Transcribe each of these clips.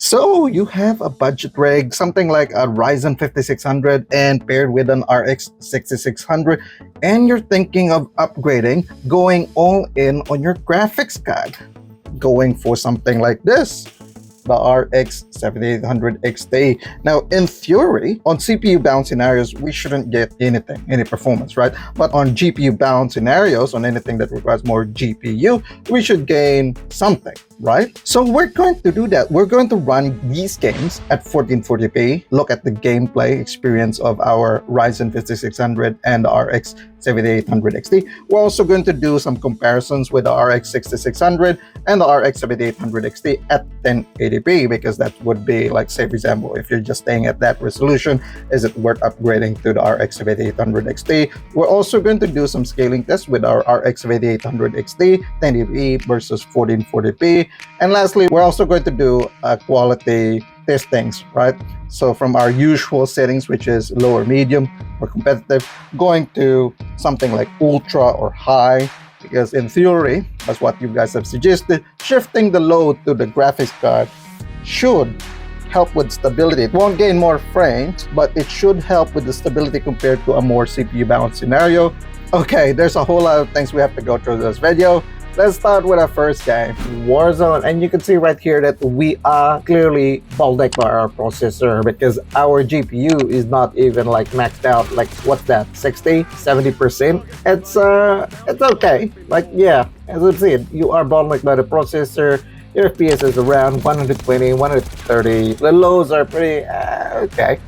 So you have a budget rig, something like a Ryzen 5600 and paired with an RX 6600, and you're thinking of upgrading, going all in on your graphics card, going for something like this, the RX 7800 XT. Now, in theory, on CPU bound scenarios, we shouldn't get any performance, right? But on GPU bound scenarios, on anything that requires more GPU, we should gain something, right? So we're going to do that. We're going to run these games at 1440p, look at the gameplay experience of our Ryzen 5600 and the RX 7800 XT. We're also going to do some comparisons with the RX 6600 and the RX 7800 XT at 1080p, because that would be like, say for example, if you're just staying at that resolution, is it worth upgrading to the RX 7800 XT? We're also going to do some scaling tests with our RX 7800 XT, 1080p versus 1440p. And lastly, we're also going to do quality testings, right? So from our usual settings, which is lower, medium, or competitive, going to something like ultra or high, because in theory, that's what you guys have suggested, shifting the load to the graphics card should help with stability. It won't gain more frames, but it should help with the stability compared to a more CPU bound scenario. Okay, there's a whole lot of things we have to go through this video. Let's start with our first game, Warzone, and you can see right here that we are clearly bottlenecked by our processor, because our GPU is not even like maxed out. Like, what's that, 60-70%? It's okay. Like, yeah, as you see, you are bottlenecked by the processor. Your FPS is around 120, 130. The lows are pretty okay.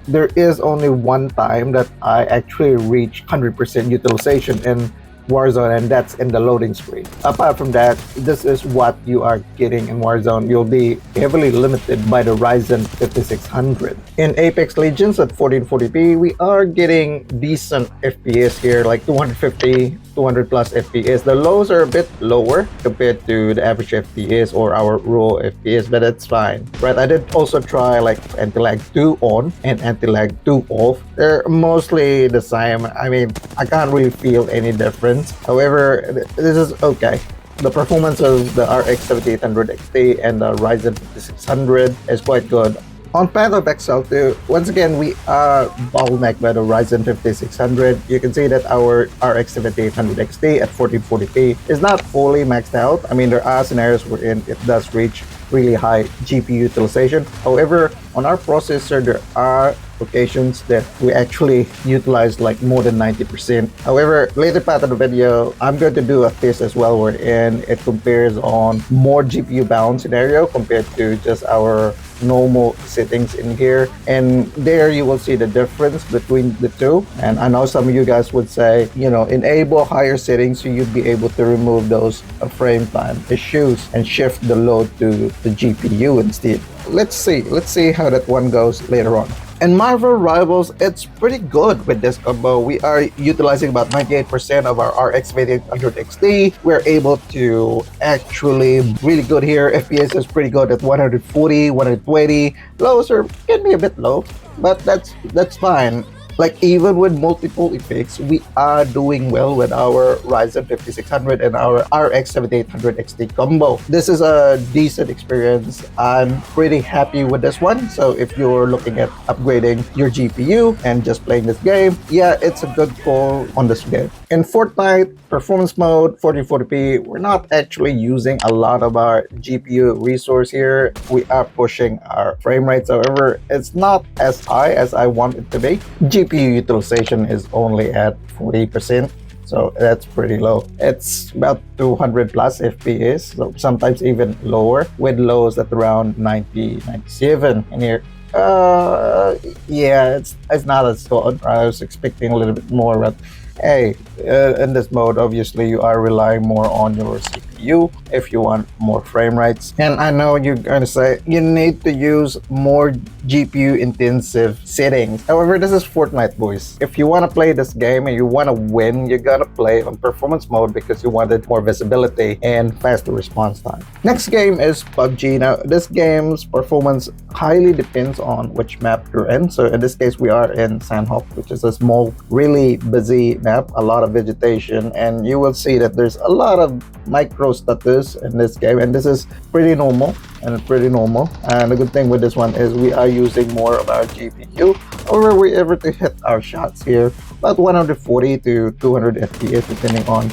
There is only one time that I actually reach 100% utilization in Warzone, and that's in the loading screen. Apart from that, this is what you are getting in Warzone. You'll be heavily limited by the Ryzen 5600. In Apex Legends at 1440p, we are getting decent FPS here, like 250, 200 plus FPS. The lows are a bit lower compared to the average FPS or our raw FPS, but that's fine, right? I did also try like anti-lag 2 on and anti-lag 2 off. They're mostly the same. I mean, I can't really feel any difference. However, this is okay. The performance of the RX 7800 XT and the Ryzen 5600 is quite good. On Path of Exile 2, once again, we are bottlenecked by the Ryzen 5600. You can see that our RX 7800 XT at 1440p is not fully maxed out. I mean, there are scenarios wherein it does reach really high GPU utilization. However, on our processor, there are occasions that we actually utilize like more than 90%. However, later part of the video, I'm going to do a test as well wherein it compares on more GPU bound scenario compared to just our normal settings in here, and there you will see the difference between the two. And I know some of you guys would say, you know, enable higher settings so you'd be able to remove those frame time issues and shift the load to the GPU instead. Let's see how that one goes later on. And Marvel Rivals, it's pretty good with this combo. We are utilizing about 98% of our RX 7800 XT. We're able to actually really good here. FPS is pretty good at 140, 120. Lows can be a bit low, but that's fine. Like, even with multiple effects, we are doing well with our Ryzen 5600 and our RX 7800 XT combo. This is a decent experience. I'm pretty happy with this one. So if you're looking at upgrading your GPU and just playing this game, yeah, it's a good call on this game. In Fortnite performance mode 1440p, we're not actually using a lot of our GPU resource here. We are pushing our frame rates. However, it's not as high as I want it to be. GPU utilization is only at 40%, so that's pretty low. It's about 200 plus FPS, so sometimes even lower, with lows at around 90, 97. And here, yeah, it's not as good. I was expecting a little bit more, but hey, in this mode, obviously you are relying more on your CPU if you want more frame rates. And I know you're going to say you need to use more GPU intensive settings. However, this is Fortnite, boys. If you want to play this game and you want to win, you gotta play on performance mode because you wanted more visibility and faster response time. Next game is PUBG. Now, this game's performance highly depends on which map you're in. So in this case, we are in Sandhawk, which is a small, really busy map, a lot of vegetation, and you will see that there's a lot of micro macro status in this game, and this is pretty normal. And the good thing with this one is we are using more of our GPU. However, we're able to hit our shots here about 140 to 200 FPS depending on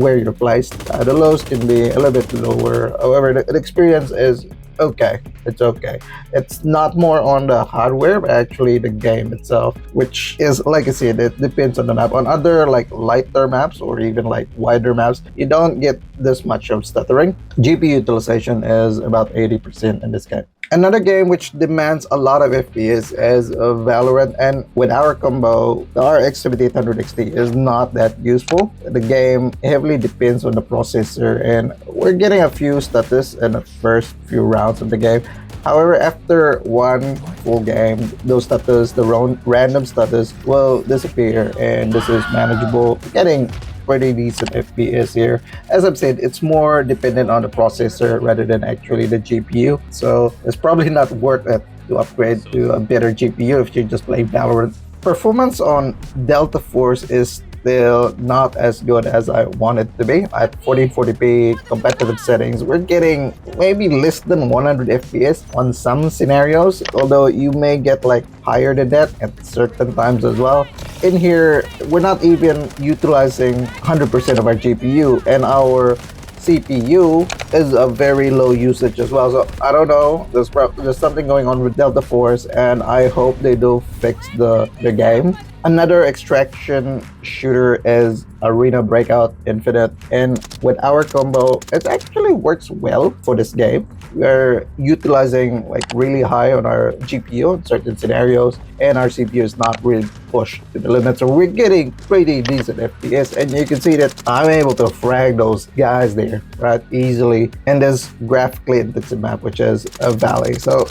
where you're placed. The lows can be a little bit lower. However, the experience is okay. It's okay. It's not more on the hardware, but actually the game itself, which is, like I said, it depends on the map. On other like lighter maps or even like wider maps, you don't get this much of stuttering. GPU utilization is about 80% in this game. Another game which demands a lot of FPS is Valorant, and with our combo, the RX 7800 XT is not that useful. The game heavily depends on the processor, and we're getting a few status in the first few rounds of the game. However, after one full game, those status, the random status will disappear, and this is manageable. Getting pretty decent FPS here. As I've said, it's more dependent on the processor rather than actually the GPU. So it's probably not worth it to upgrade to a better GPU if you just play Valorant. Performance on Delta Force is still not as good as I want it to be. At 1440p competitive settings, we're getting maybe less than 100 FPS on some scenarios, although you may get like higher than that at certain times as well. In here, we're not even utilizing 100% of our GPU, and our CPU is a very low usage as well. So I don't know, there's something going on with Delta Force, and I hope they do fix the game. Another extraction shooter is Arena Breakout Infinite, and with our combo, it actually works well for this game. We're utilizing like really high on our GPU in certain scenarios, and our CPU is not really pushed to the limit, so we're getting pretty decent FPS, and you can see that I'm able to frag those guys there right easily in this graphically intensive map, which is a valley. So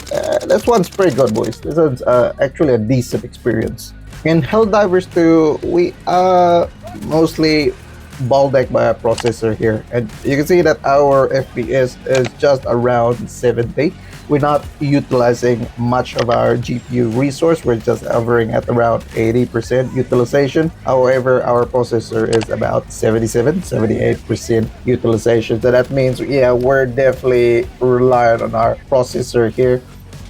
this one's pretty good, boys. This is actually a decent experience. In Helldivers 2, we are mostly bottlenecked by our processor here, and you can see that our FPS is just around 70. We're not utilizing much of our GPU resource. We're just hovering at around 80% utilization. However, our processor is about 77-78% utilization. So that means, yeah, we're definitely reliant on our processor here.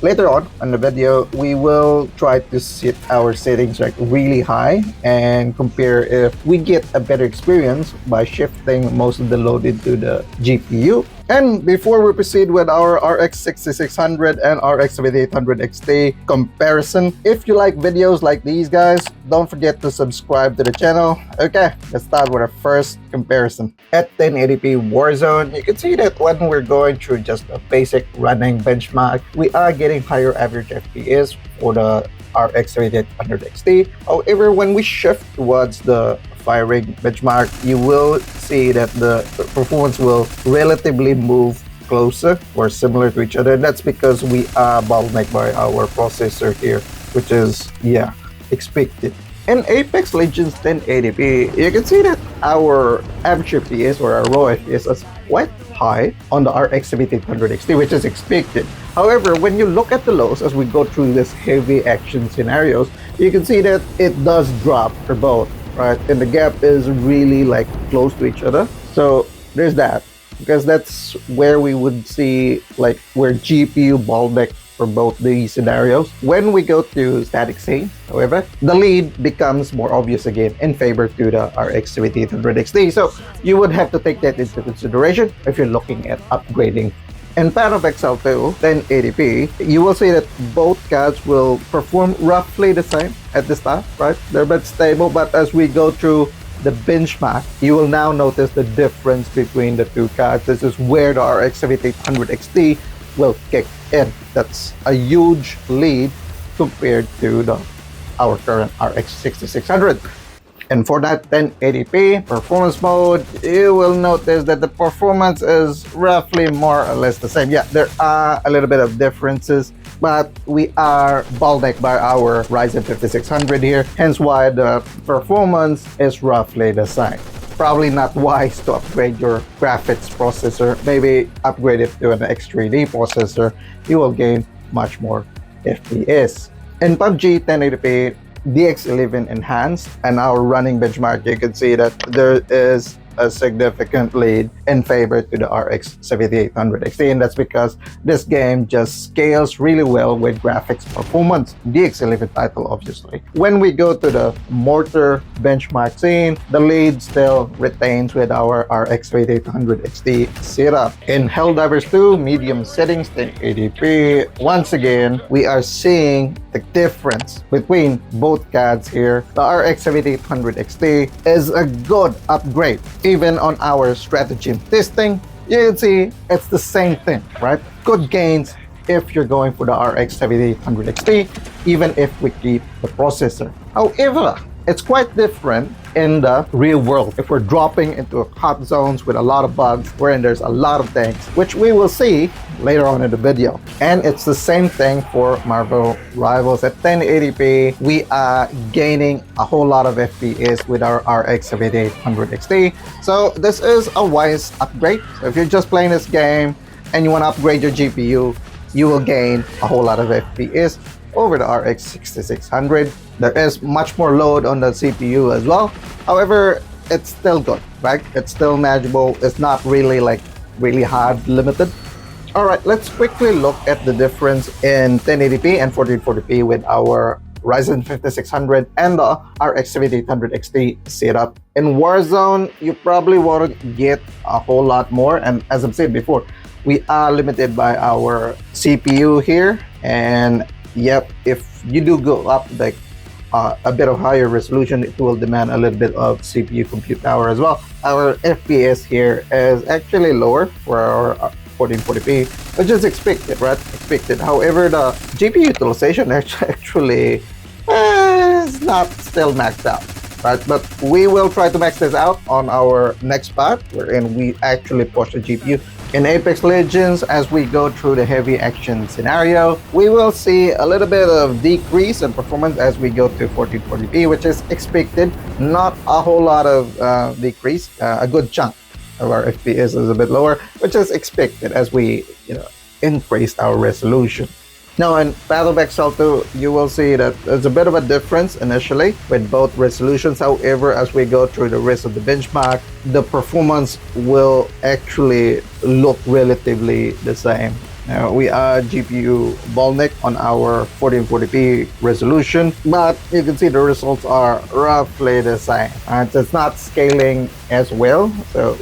Later on in the video, we will try to set our settings like really high and compare if we get a better experience by shifting most of the load into the GPU. And before we proceed with our RX 6600 and RX 7800 XT comparison, if you like videos like these guys, don't forget to subscribe to the channel. Okay, let's start with our first comparison. At 1080p Warzone, you can see that when we're going through just a basic running benchmark, we are getting higher average FPS for the RX 7800 XT. However, when we shift towards the firing benchmark, you will see that the performance will relatively move closer or similar to each other. That's because we are bottlenecked by our processor here, which is, yeah, expected. In Apex Legends 1080p, you can see that our average FPS or our raw FPS is quite high on the RX 7800 XT, which is expected. However, when you look at the lows as we go through this heavy action scenarios, you can see that it does drop for both, right? And the gap is really like close to each other. So there's that, because that's where we would see like where GPU bottleneck for both these scenarios. When we go to static scene, however, the lead becomes more obvious again in favor to the RX 7800 XT. So you would have to take that into consideration if you're looking at upgrading. In Path of Exile 2, 1080p, you will see that both cards will perform roughly the same at the start, right? They're a bit stable, but as we go through the benchmark, you will now notice the difference between the two cards. This is where the RX 7800 XT will kick in. That's a huge lead compared to our current RX 6600. And for that 1080p performance mode, you will notice that the performance is roughly more or less the same. Yeah, there are a little bit of differences, but we are bottlenecked by our Ryzen 5600 here, hence why the performance is roughly the same. Probably not wise to upgrade your graphics processor. Maybe upgrade it to an X3D processor. You will gain much more FPS. In PUBG 1080p, DX11 enhanced, and our running benchmark, you can see that there is a significant lead in favor to the RX 7800 XT, and that's because this game just scales really well with graphics performance. The X11 title, obviously. When we go to the mortar benchmark scene, the lead still retains with our RX 7800 XT setup. In Helldivers 2 medium settings 1080p, once again we are seeing the difference between both CADs here. The RX 7800 XT is a good upgrade. Even on our strategy testing, you can see it's the same thing, right? Good gains if you're going for the RX 7800 XT, even if we keep the processor. However, it's quite different in the real world. If we're dropping into hot zones with a lot of bugs, wherein there's a lot of things, which we will see later on in the video. And it's the same thing for Marvel Rivals. At 1080p, we are gaining a whole lot of FPS with our RX 7800 XT. So this is a wise upgrade. So if you're just playing this game and you want to upgrade your GPU, you will gain a whole lot of FPS over the RX 6600. There is much more load on the CPU as well. However, it's still good, right? It's still manageable. It's not really really hard limited. All right, let's quickly look at the difference in 1080p and 1440p with our Ryzen 5600 and the RX 7800 XT setup. In Warzone, you probably won't get a whole lot more. And as I've said before, we are limited by our CPU here. And yep, if you do go up like a bit of higher resolution, it will demand a little bit of CPU compute power as well. Our FPS here is actually lower for our 1440p, which is expected, right? Expected. However, the GPU utilization actually is not still maxed out, right? But we will try to max this out on our next part, wherein we actually push the GPU. In Apex Legends, as we go through the heavy action scenario, we will see a little bit of decrease in performance as we go to 1440p, which is expected. Not a whole lot of decrease. A good chunk of our FPS is a bit lower, which is expected as we increase our resolution. Now in Path of Exile 2, you will see that there's a bit of a difference initially with both resolutions. However, as we go through the rest of the benchmark, the performance will actually look relatively the same. Now, we are GPU bottleneck on our 1440p resolution, but you can see the results are roughly the same. It's not scaling as well, so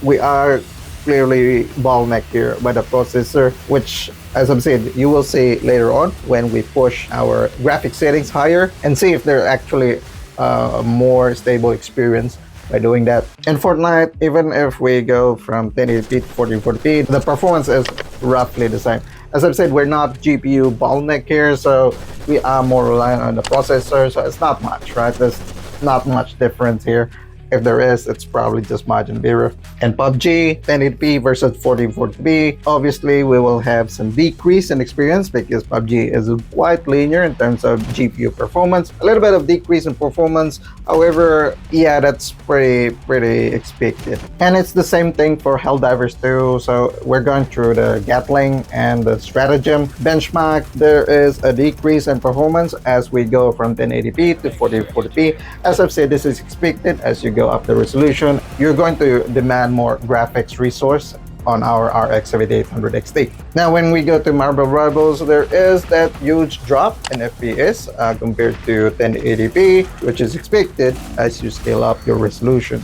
we are clearly bottlenecked here by the processor, which, as I've said, you will see later on when we push our graphic settings higher and see if they're actually a more stable experience by doing that. In Fortnite, even if we go from 1080p to 1440p, the performance is roughly the same. As I've said, we're not GPU bottleneck here, so we are more reliant on the processor, so it's not much, right? There's not much difference here. If there is, it's probably just margin error. And PUBG, 1080p versus 1440p, obviously we will have some decrease in experience because PUBG is quite linear in terms of GPU performance. A little bit of decrease in performance. However, yeah, that's pretty expected. And it's the same thing for Helldivers 2. So we're going through the Gatling and the Stratagem benchmark. There is a decrease in performance as we go from 1080p to 1440p. As I've said, this is expected. As you go up the resolution, you're going to demand more graphics resource on our RX 7800 XT. Now, when we go to Marvel Rivals, there is that huge drop in FPS compared to 1080p, which is expected as you scale up your resolution.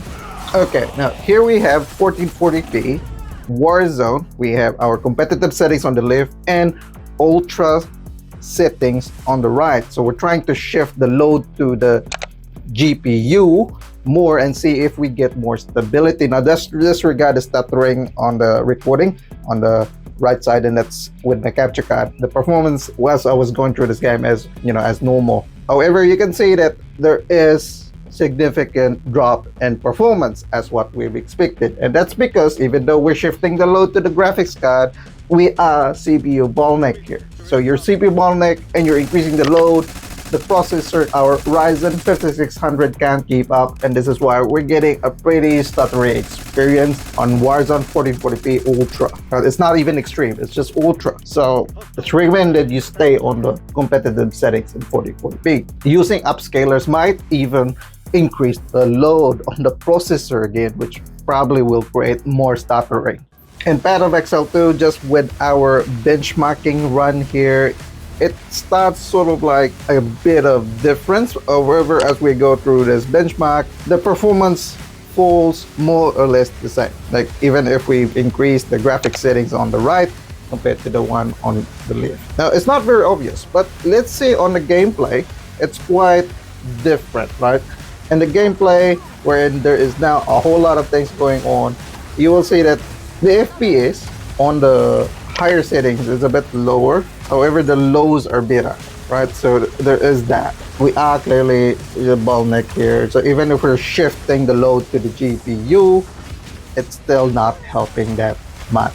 Okay, now here we have 1440p Warzone. We have our competitive settings on the left and ultra settings on the right. So we're trying to shift the load to the GPU more and see if we get more stability. Now disregard the stuttering on the recording on the right side, and that's with my capture card. The performance whilst I was going through this game as as normal. However, you can see that there is significant drop in performance as what we've expected, and that's because even though we're shifting the load to the graphics card, we are CPU bottleneck here. So your CPU bottleneck and you're increasing the load, the processor, our Ryzen 5600 can't keep up, and this is why we're getting a pretty stuttery experience on Warzone 1440p Ultra. It's not even extreme, it's just Ultra. So it's recommended you stay on the competitive settings in 1440p. Using upscalers might even increase the load on the processor again, which probably will create more stuttering. In Path of Exile 2, just with our benchmarking run here, it starts sort of like a bit of difference. However, as we go through this benchmark, the performance falls more or less the same. Like even if we increase the graphic settings on the right compared to the one on the left. Now, it's not very obvious, but let's say on the gameplay, it's quite different, right? In the gameplay, wherein there is now a whole lot of things going on, you will see that the FPS on the higher settings is a bit lower. However, the lows are better, right? So there is that. We are clearly the bottleneck here. So even if we're shifting the load to the GPU, it's still not helping that much.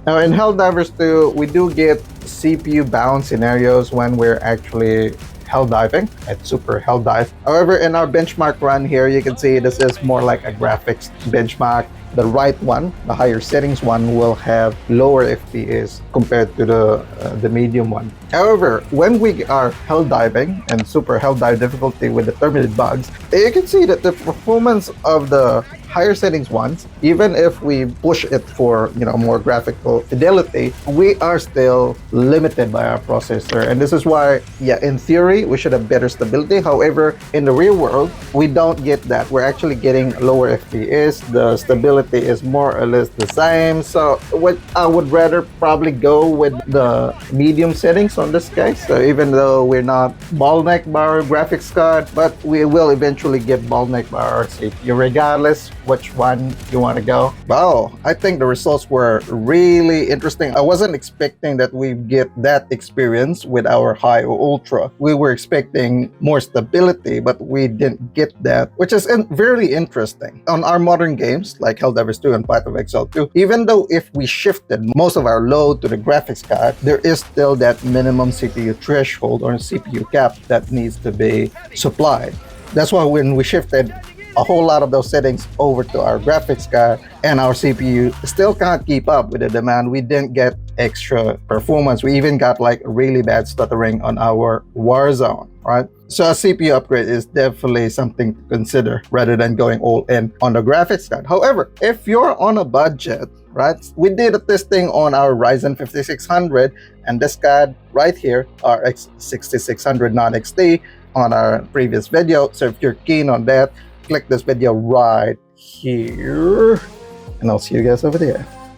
Now in Helldivers 2, we do get CPU bound scenarios when we're actually hell diving at super hell dive. However, in our benchmark run here, you can see this is more like a graphics benchmark. The right one, the higher settings one, will have lower FPS compared to the medium one. However, when we are hell diving and super hell dive difficulty with determined bugs, you can see that the performance of the higher settings ones, even if we push it for more graphical fidelity, we are still limited by our processor. And this is why, yeah, in theory, we should have better stability. However, in the real world, we don't get that. We're actually getting lower FPS. The stability is more or less the same. So what I would rather probably go with the medium settings on this case. So even though we're not bottlenecked by our graphics card, but we will eventually get bottlenecked by our CPU regardless which one you want to go. Wow, I think the results were really interesting. I wasn't expecting that we get that experience with our high or ultra. We were expecting more stability, but we didn't get that, which is very interesting. On our modern games like Helldivers 2 and Path of Exile 2, even though if we shifted most of our load to the graphics card, there is still that minimum CPU threshold or CPU cap that needs to be supplied. That's why when we shifted a whole lot of those settings over to our graphics card and our CPU still can't keep up with the demand, we didn't get extra performance. We even got like really bad stuttering on our Warzone, right? So a CPU upgrade is definitely something to consider rather than going all in on the graphics card. However, if you're on a budget, right, we did a testing on our Ryzen 5600 and this card right here, RX 6600 non-XT, on our previous video. So if you're keen on that, click this video right here and I'll see you guys over there.